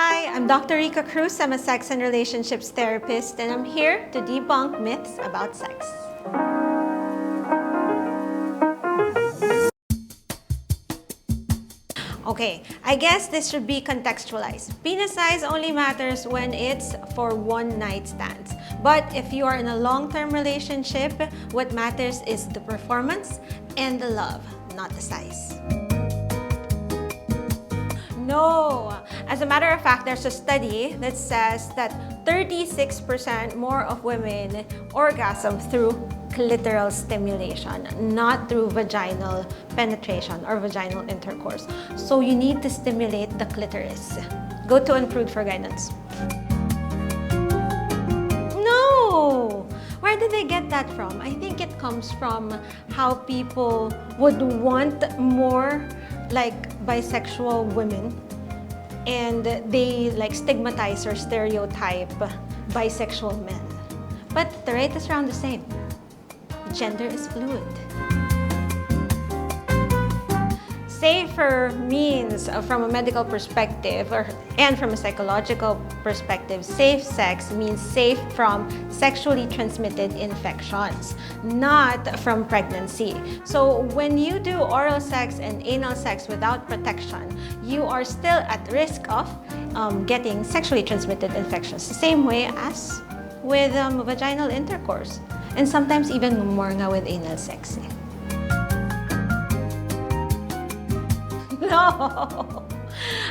Hi, I'm Dr. Rica Cruz. I'm a sex and relationships therapist, and I'm here to debunk myths about sex. Okay, I guess this should be contextualized. Penis size only matters when it's for one-night stands. But if you are in a long-term relationship, what matters is the performance and the love, not the size. No! As a matter of fact, there's a study that says that 36% more of women orgasm through clitoral stimulation, not through vaginal penetration or vaginal intercourse. So you need to stimulate the clitoris. Go to Unprude for guidance. No! Where did they get that from? I think it comes from how people would want more like bisexual women, and they like stigmatize or stereotype bisexual men. But the rate is around the same. Gender is fluid. Safer means, from a medical perspective and from a psychological perspective, safe sex means safe from sexually transmitted infections, not from pregnancy. So when you do oral sex and anal sex without protection, you are still at risk of getting sexually transmitted infections, the same way as with vaginal intercourse, and sometimes even more nga with anal sex. No,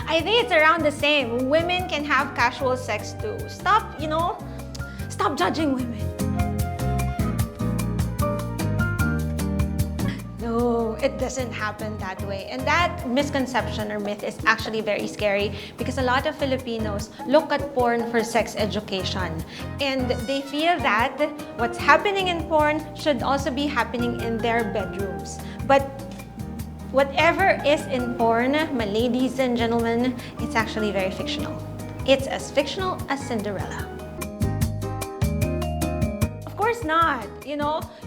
I think it's around the same. Women can have casual sex too. Stop judging women. No, it doesn't happen that way. And that misconception or myth is actually very scary because a lot of Filipinos look at porn for sex education. And they feel that what's happening in porn should also be happening in their bedrooms. But whatever is in porn, my ladies and gentlemen, it's actually very fictional. It's as fictional as Cinderella. Of course not.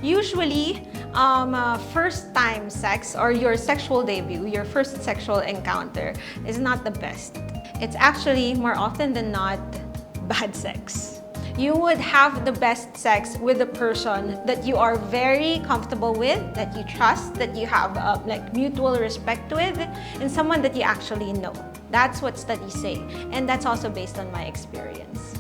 Usually, first-time sex or your sexual debut, your first sexual encounter is not the best. It's actually, more often than not, bad sex. You would have the best sex with a person that you are very comfortable with, that you trust, that you have like mutual respect with, and someone that you actually know. That's what studies say, and that's also based on my experience.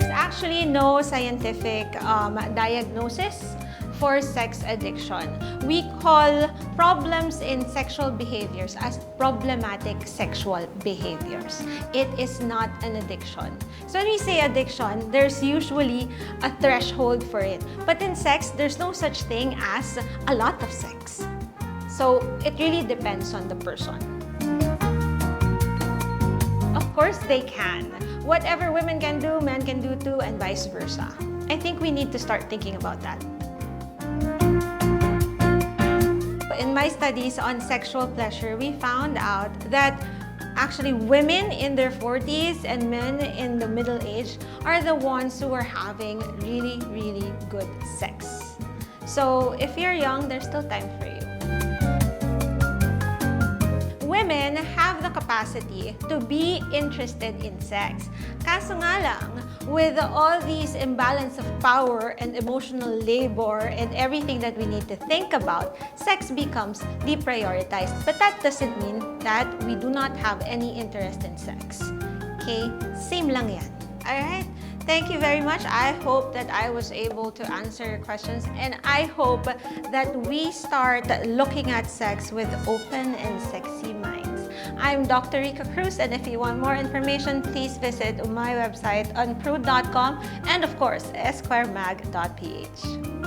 There's actually no scientific diagnosis for sex addiction. We call problems in sexual behaviors as problematic sexual behaviors. It is not an addiction. So when we say addiction, there's usually a threshold for it. But in sex, there's no such thing as a lot of sex. So it really depends on the person. Of course they can. Whatever women can do, men can do too, and vice versa. I think we need to start thinking about that. In my studies on sexual pleasure, we found out that actually women in their 40s and men in the middle age are the ones who are having really, really good sex. So if you're young, there's still time for you. Women have the capacity to be interested in sex. Kaso nga lang, with all these imbalance of power and emotional labor and everything that we need to think about, sex becomes deprioritized. But that doesn't mean that we do not have any interest in sex. Okay? Same lang yan. Alright? Thank you very much. I hope that I was able to answer your questions, and I hope that we start looking at sex with open and sexy minds. I'm Dr. Rica Cruz, and if you want more information, please visit my website, unprude.com, and of course, esquiremag.ph.